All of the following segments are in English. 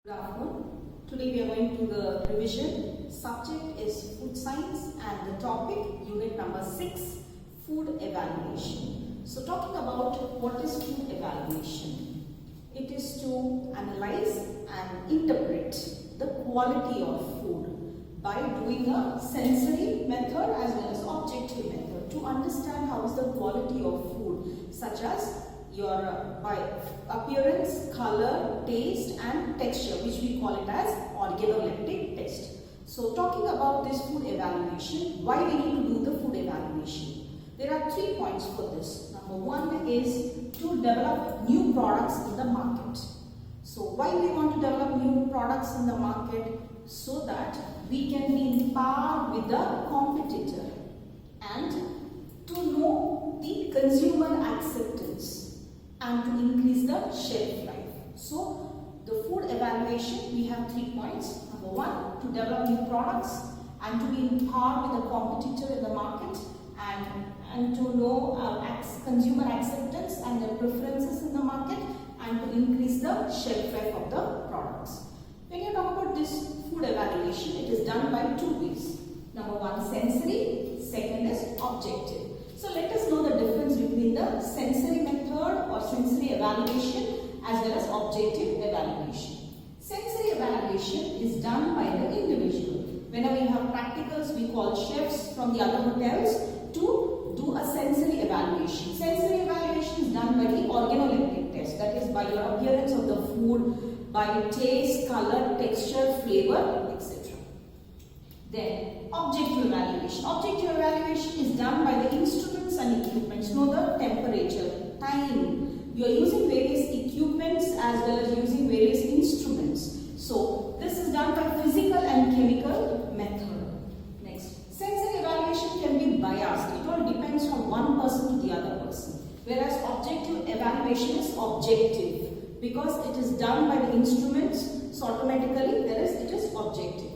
Good afternoon. Today we are going to the revision. Subject is food science and the topic unit number 6, food evaluation. So talking about what is food evaluation. It is to analyze and interpret the quality of food by doing a sensory method as well as objective method to understand how is the quality of food, such as your by appearance, color, taste and texture, which we call it as organoleptic test. So talking about this food evaluation, why we need to do the food evaluation? There are 3 points for this. Number 1 is to develop new products in the market. So why we want to develop new products in the market? So that we can be in par with the competitor and to know the consumer acceptance and to increase the shelf life. So the food evaluation, we have 3 points. Number 1, to develop new products and to be in par with the competitor in the market and to know consumer acceptance and their preferences in the market and to increase the shelf life of the products. When you talk about this food evaluation, it is done by 2 ways. Number 1, sensory, second is objective. So let us know the difference between the sensory method or sensory evaluation as well as objective evaluation. Sensory evaluation is done by the individual. Whenever we have practicals, we call chefs from the other hotels to do a sensory evaluation. Sensory evaluation is done by the organoleptic test, that is by your appearance of the food, by taste, color, texture, flavor, etc. Then objective evaluation. Objective evaluation is done by the instruments and equipments. Know the temperature, time. You are using various equipments as well as using various instruments. So this is done by physical and chemical method. Next, sensory evaluation can be biased. It all depends from one person to the other person. Whereas objective evaluation is objective because it is done by the instruments. So automatically it is objective.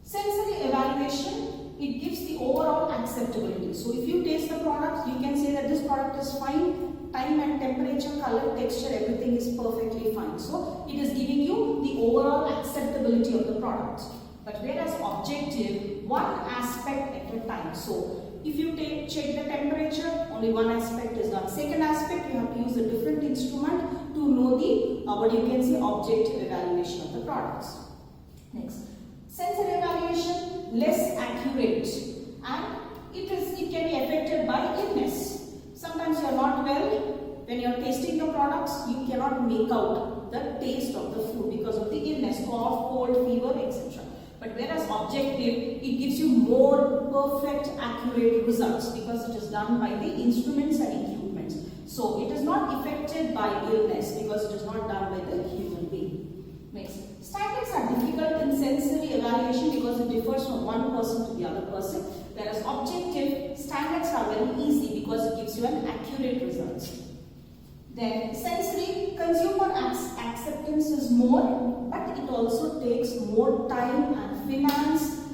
Sensory evaluation, it gives the overall acceptability. So if you taste the product, you can say that this product is fine. Time and temperature, color, texture, everything is perfectly fine. So it is giving you the overall acceptability of the product. But whereas objective, one aspect at a time. So if you check the temperature, only one aspect is done. Second aspect, you have to use a different instrument to know the what you can say objective evaluation of the products. Next. Sensory evaluation, less accurate and it can be affected by illness. Sometimes you are not well, when you are tasting the products, you cannot make out the taste of the food because of the illness, cough, cold, fever, etc. But whereas objective, it gives you more perfect, accurate results because it is done by the instruments and equipments. So it is not affected by illness because it is not done by the human being. Next, standards are difficult in sensory evaluation because it differs from one person to the other person. Whereas objective, standards are very easy because it gives you an accurate results. Then sensory, consumer acceptance is more, but it also takes more time and finance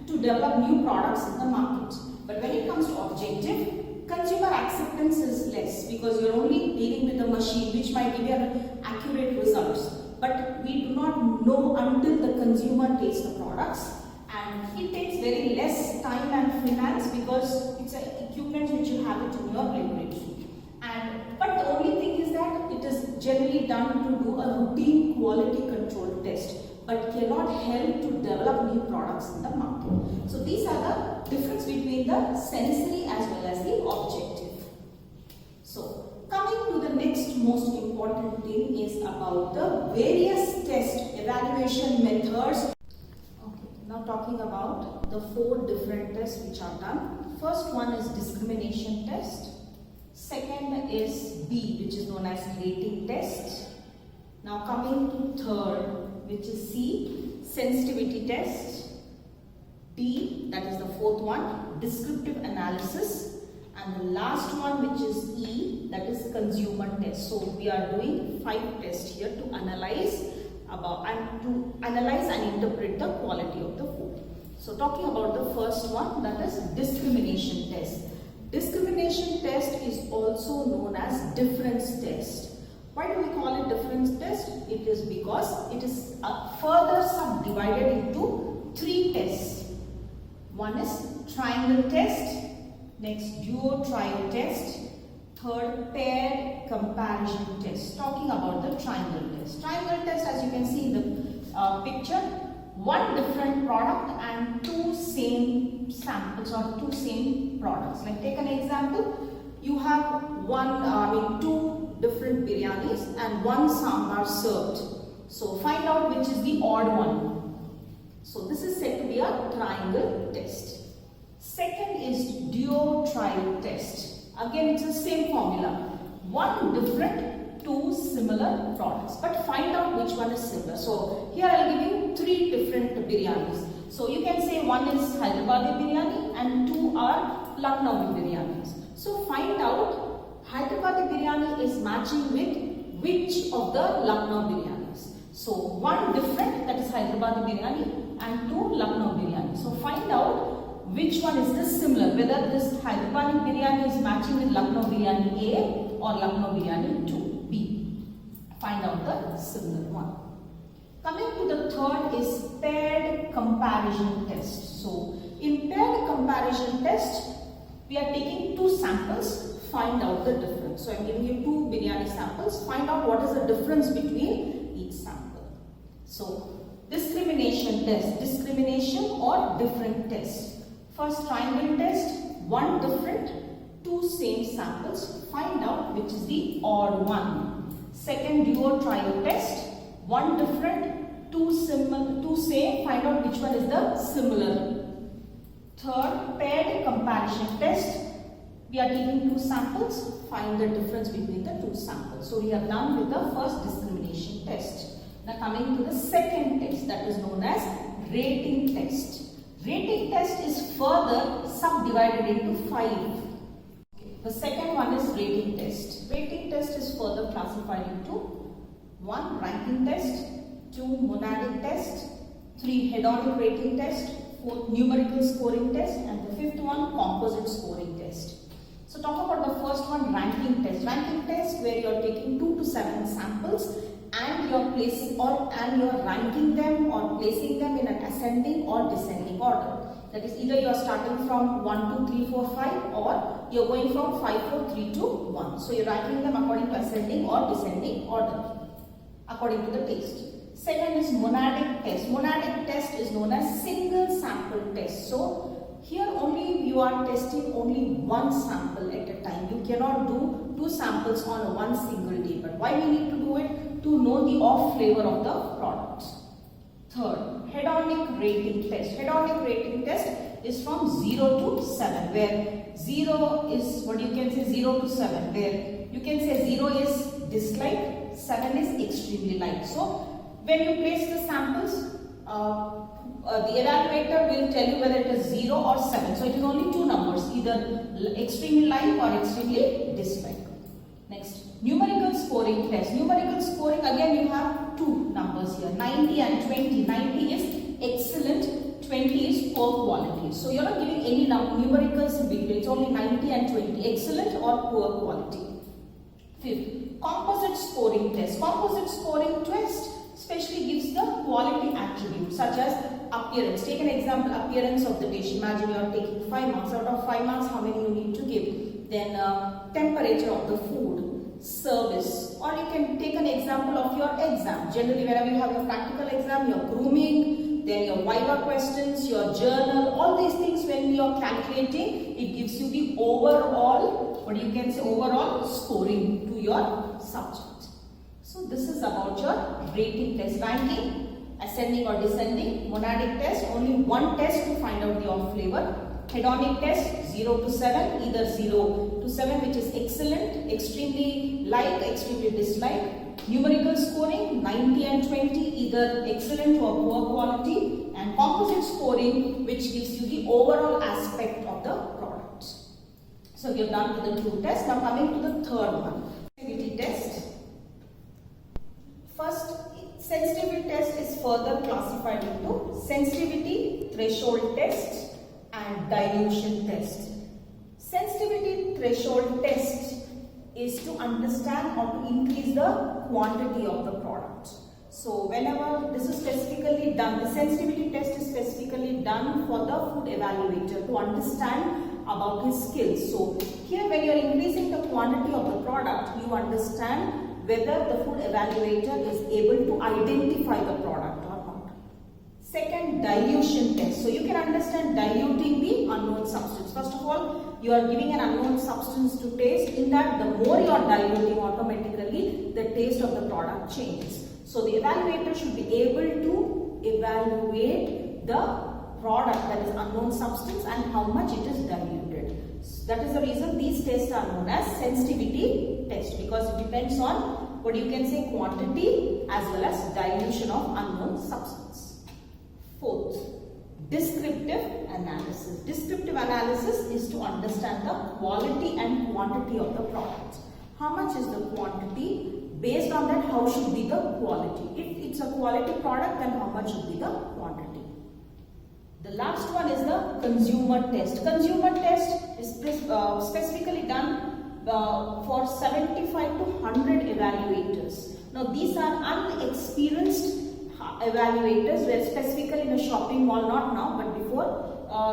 to develop new products in the market. But when it comes to objective, consumer acceptance is less because you are only dealing with a machine which might give you an accurate results. But we do not know until the consumer tastes the products, and it takes very less time and finance because it's an equipment which you have it in your laboratory. But the only thing is that it is generally done to do a routine quality control test, but cannot help to develop new products in the market. So these are the difference between the sensory as well as the objective. So coming to the next most important thing is about the various test evaluation methods. Okay, now talking about the 4 different tests which are done. First one is discrimination test. Second is B, which is known as rating test. Now coming to third, which is C, sensitivity test. D, that is the 4th one, descriptive analysis. And the last one, which is E, that is consumer test. So we are doing 5 tests here to analyze and interpret the quality of the food. So talking about the first one, that is discrimination test. Discrimination test is also known as difference test. Why do we call it difference test? It is because it is further subdivided into 3 tests. One is triangle test, next duo trio test, third paired comparison test. Talking about the triangle test. Triangle test, as you can see in the picture, one different product and 2 same samples or 2 same products. Like take an example, you have 2 different biryanis and 1 sambar served. So find out which is the odd one. So this is said to be a triangle test. Second is duo trio test. Again, it's the same formula. 1 different, 2 similar products. But find out which one is similar. So here I will give you 3 different biryanis. So you can say one is Hyderabadi biryani and 2 are Lucknowi biryanis. So find out Hyderabadi biryani is matching with which of the Lucknow biryanis. So one different, that is Hyderabadi biryani, and 2 Lucknow biryani. So find out which one is this similar, whether this Hyderabadi biryani is matching with Lucknow biryani A or Lucknow biryani 2B. Find out the similar one. Coming to the third is paired comparison test. So in paired comparison test, we are taking 2 samples, find out the difference. So I am giving you 2 biryani samples, find out what is the difference between each sample. So discrimination test, discrimination or different test. First triangle test, 1 different, 2 same samples, find out which is the odd one. Second duo trio test, 1 different, 2 same, find out which one is the similar. Third paired comparison test, we are taking 2 samples, find the difference between the 2 samples. So we are done with the first discrimination test. Now coming to the second test, that is known as rating test. Rating test is further subdivided into 5. The second one is rating test. Rating test is further classified into 1 ranking test, 2 monadic test, 3 hedonic rating test, 4 numerical scoring test, and the 5th one composite scoring test. So talk about the first one, ranking test. Ranking test where you are taking 2 to 7 samples and you are ranking them or placing them in an ascending or descending order. That is, either you are starting from 1, 2, 3, 4, 5 or you are going from 5, 4, 3, 2, 1. So you are ranking them according to ascending or descending order according to the taste. Second is monadic test. Monadic test is known as single sample test. So here only you are testing only 1 sample at a time. You cannot do 2 samples on one single day. But why we need to do it? To know the off flavor of the product. Third, hedonic rating test. Hedonic rating test is from 0 to 7, where 0 is what you can say 0 to 7, where you can say 0 is dislike, 7 is extremely like. So when you place the samples, the evaluator will tell you whether it is 0 or 7. So it is only 2 numbers, either extremely like or extremely dislike. Next, numerical scoring test. Numerical scoring, again you have 2 numbers here, 90 and 20. 90 is excellent, 20 is poor quality. So you are not giving any numericals in between, it's only 90 and 20, excellent or poor quality. Fifth, composite scoring test. Composite scoring test especially gives the quality attributes such as appearance. Take an example, appearance of the dish. Imagine you are taking 5 marks. Out of 5 marks, how many you need to give? Then temperature of the food, service, or you can take an example of your exam. Generally, whenever you have your practical exam, your grooming, then your viva questions, your journal, all these things when you are calculating, it gives you the overall, what you can say, overall scoring to your subject. So this is about your rating test. Ranking, ascending or descending. Monadic test, only 1 test to find out the off flavor. Hedonic test, 0 to 7, either 0 to 7 which is excellent, extremely like, extremely dislike. Numerical scoring, 90 and 20, either excellent or poor quality. And composite scoring, which gives you the overall aspect of the product. So we have done with the 2 tests. Now coming to the third one, sensitivity test. First, sensitivity test is further classified into sensitivity threshold test and dilution test. Sensitivity threshold test is to understand or to increase the quantity of the product. So whenever this is specifically done, the sensitivity test is specifically done for the food evaluator to understand about his skills. So here when you are increasing the quantity of the product, you understand whether the food evaluator is able to identify the product or not. Second, dilution test. So you can understand diluting the unknown substance. First of all, you are giving an unknown substance to taste. In that, the more you are diluting, automatically the taste of the product changes. So the evaluator should be able to evaluate the product, that is unknown substance, and how much it is diluted. So that is the reason these tests are known as sensitivity test, because it depends on what you can say quantity as well as dilution of unknown substance. Fourth, descriptive analysis. Descriptive analysis is to understand the quality and quantity of the product. How much is the quantity? Based on that, how should be the quality? If it's a quality product, then how much should be the quantity? The last one is the consumer test. Consumer test is specifically done for 75 to 100 evaluators. Now these are unexperienced evaluators, where specifically in a shopping mall, not now but before,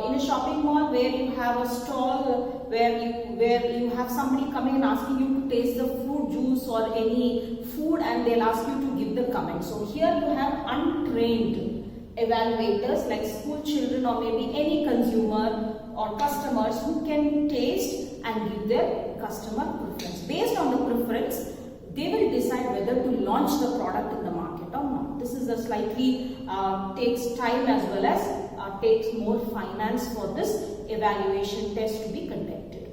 in a shopping mall where you have a stall where you have somebody coming and asking you to taste the fruit juice or any food, and they'll ask you to give the comment. So here you have untrained evaluators like school children or maybe any consumer or customers who can taste and give their customer preference. Based on the preference, they will decide whether to launch the product in the market or not. This is a slightly takes time as well as takes more finance for this evaluation test to be conducted.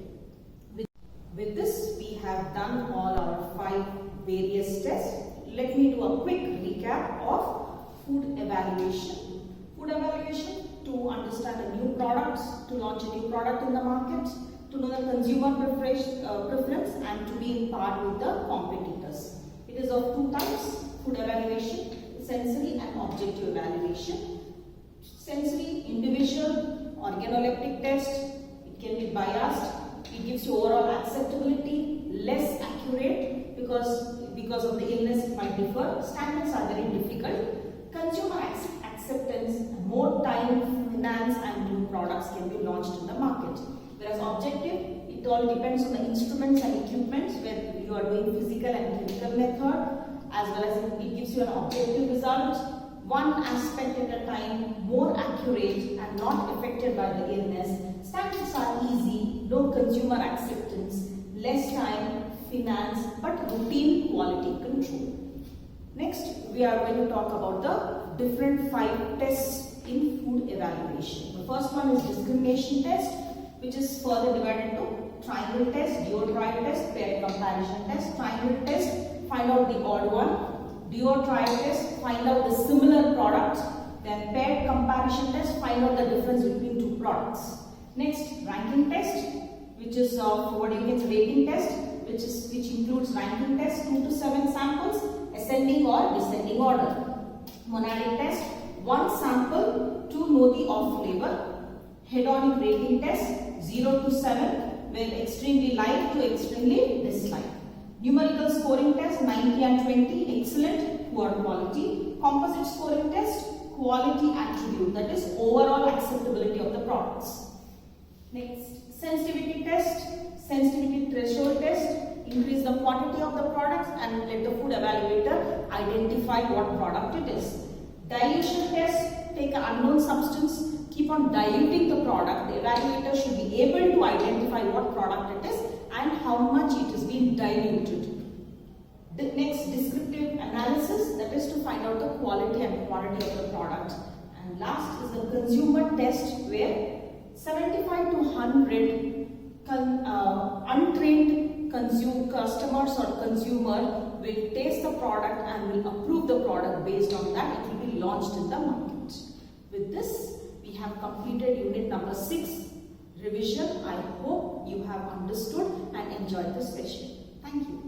With this, we have done all our 5 various tests. Let me do a quick recap of food evaluation. Food evaluation to understand a new product, to launch a new product in the market, to know the consumer preference, and to be in par with the competitors. It is of 2 types: food evaluation, sensory and objective evaluation. Sensory, individual, organoleptic test. It can be biased. It gives you overall acceptability, less accurate because of the illness it might differ. Standards are very difficult. Consumer acceptance, more time, finance, and new products can be launched in the market. Whereas objective, it all depends on the instruments and equipments where you are doing physical and chemical method, as well as it gives you an objective result. One aspect at a time, more accurate and not affected by the illness. Standards are easy, no consumer acceptance, less time, finance, but routine quality control. Next, we are going to talk about the different 5 tests in food evaluation. The first one is discrimination test, which is further divided into triangle test, duo triad test, paired comparison test. Triangle test, find out the odd one. Duo triad test, find out the similar product. Then paired comparison test, find out the difference between 2 products. Next, ranking test, which is rating test, which includes ranking test 2 to 7 samples, ascending or descending order. Monadic test, 1 sample to know the off flavor. Hedonic rating test 0 to 7, when extremely like to extremely dislike. Numerical scoring test 90 and 20, excellent, poor quality. Composite scoring test, quality attribute, that is overall acceptability of the products. Next, sensitivity test, sensitivity threshold test, increase the quantity of the products and let the food evaluator identify what product it is. Dilution test, take an unknown substance, keep on diluting the product. The evaluator should be able to identify what product it is and how much it is being diluted. The next, descriptive analysis, that is to find out the quality and quantity of the product. And last is the consumer test, where 75 to 100 untrained customers or consumer will taste the product and will approve the product. Based on that, it will be launched in the market. With this, we have completed unit number 6 revision. I hope you have understood and enjoyed the session. Thank you.